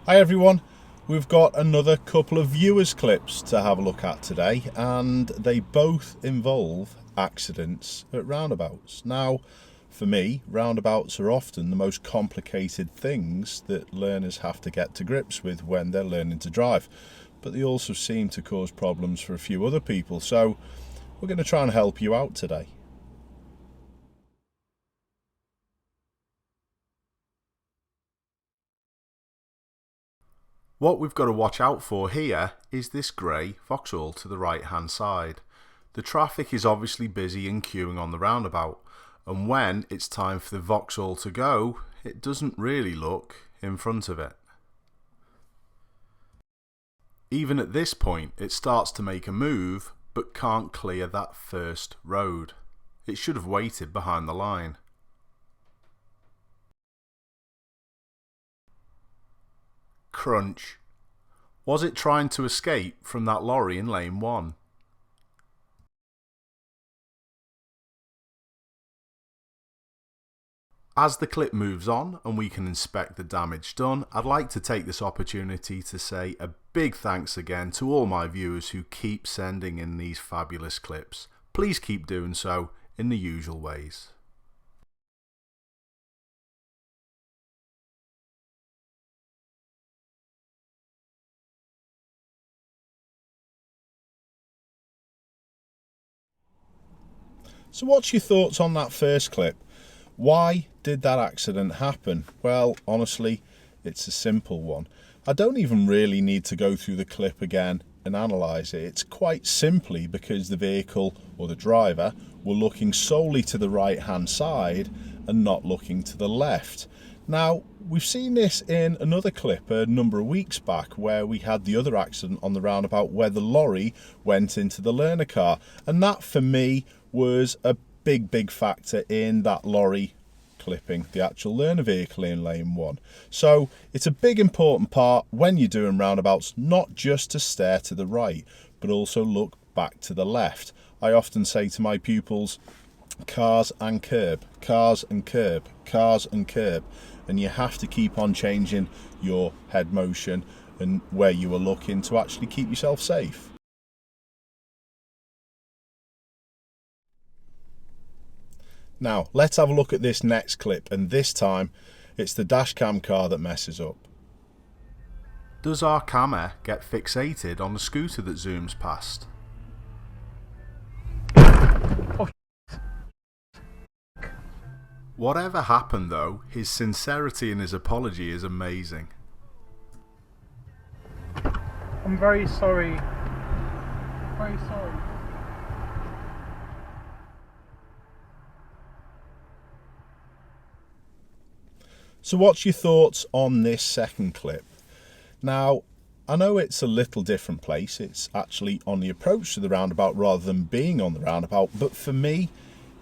Hi everyone, we've got another couple of viewers clips to have a look at today, and they both involve accidents at roundabouts. Now, for me, roundabouts are often the most complicated things that learners have to get to grips with when they're learning to drive, but they also seem to cause problems for a few other people, so we're going to try and help you out today. What we've got to watch out for here is this grey Vauxhall to the right hand side. The traffic is obviously busy and queuing on the roundabout, and when it's time for the Vauxhall to go, it doesn't really look in front of it. Even at this point it starts to make a move but can't clear that first road. It should have waited behind the line. Crunch. Was it trying to escape from that lorry in lane 1? As the clip moves on and we can inspect the damage done, I'd like to take this opportunity to say a big thanks again to all my viewers who keep sending in these fabulous clips. Please keep doing so in the usual ways. So what's your thoughts on that first clip? Why did that accident happen? Well, honestly, it's a simple one. I don't even really need to go through the clip again and analyse it. It's quite simply because the vehicle or the driver were looking solely to the right hand side and not looking to the left. Now, we've seen this in another clip a number of weeks back where we had the other accident on the roundabout where the lorry went into the learner car, and that for me was a big factor in that lorry clipping the actual learner vehicle in lane 1. So it's a big important part when you're doing roundabouts, not just to stare to the right but also look back to the left. I often say to my pupils, cars and curb, cars and curb, cars and curb, and you have to keep on changing your head motion and where you are looking to actually keep yourself safe. Now, let's have a look at this next clip, and this time it's the dash cam car that messes up. Does our camera get fixated on the scooter that zooms past? Whatever happened though, his sincerity in his apology is amazing. I'm very sorry. Very sorry. So what's your thoughts on this second clip? Now, I know it's a little different place. It's actually on the approach to the roundabout rather than being on the roundabout, but for me,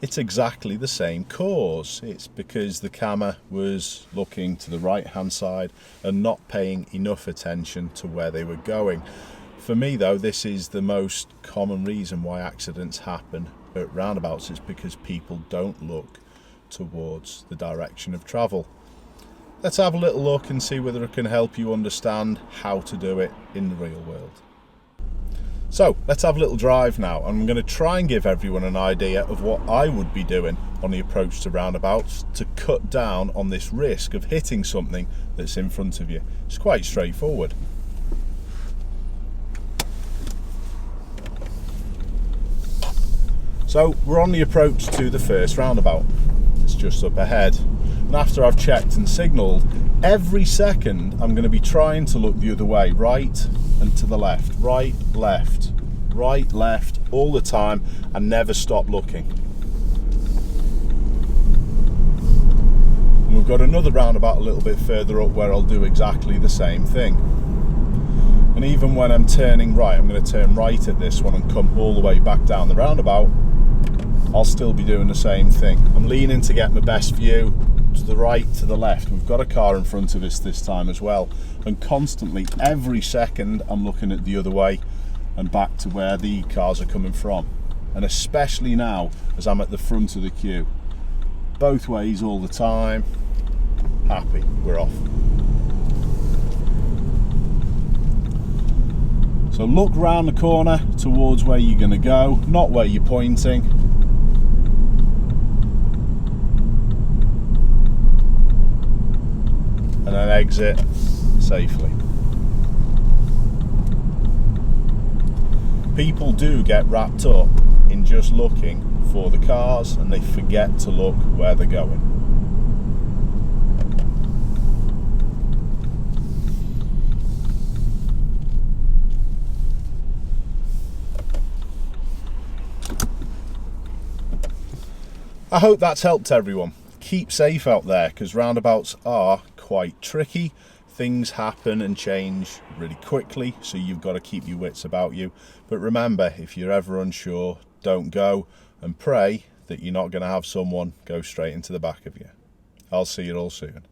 it's exactly the same cause. It's because the camera was looking to the right hand side and not paying enough attention to where they were going. For me though, this is the most common reason why accidents happen at roundabouts. It's because people don't look towards the direction of travel. Let's have a little look and see whether it can help you understand how to do it in the real world. So let's have a little drive now. I'm going to try and give everyone an idea of what I would be doing on the approach to roundabouts to cut down on this risk of hitting something that's in front of you. It's quite straightforward. So we're on the approach to the first roundabout. It's just up ahead. And after I've checked and signalled, every second I'm going to be trying to look the other way, right and to the left, right, left, right, left, all the time, and never stop looking. And we've got another roundabout a little bit further up where I'll do exactly the same thing. And even when I'm turning right, I'm going to turn right at this one and come all the way back down the roundabout, I'll still be doing the same thing. I'm leaning to get my best view, to the right, to the left. We've got a car in front of us this time as well, and constantly every second I'm looking at the other way and back to where the cars are coming from, and especially now as I'm at the front of the queue. Both ways all the time. Happy, we're off. So look round the corner towards where you're going to go, not where you're pointing. And then exit safely. People do get wrapped up in just looking for the cars and they forget to look where they're going. I hope that's helped everyone. Keep safe out there, because roundabouts are quite tricky. Things happen and change really quickly, so you've got to keep your wits about you. But remember, if you're ever unsure, don't go, and pray that you're not going to have someone go straight into the back of you. I'll see you all soon.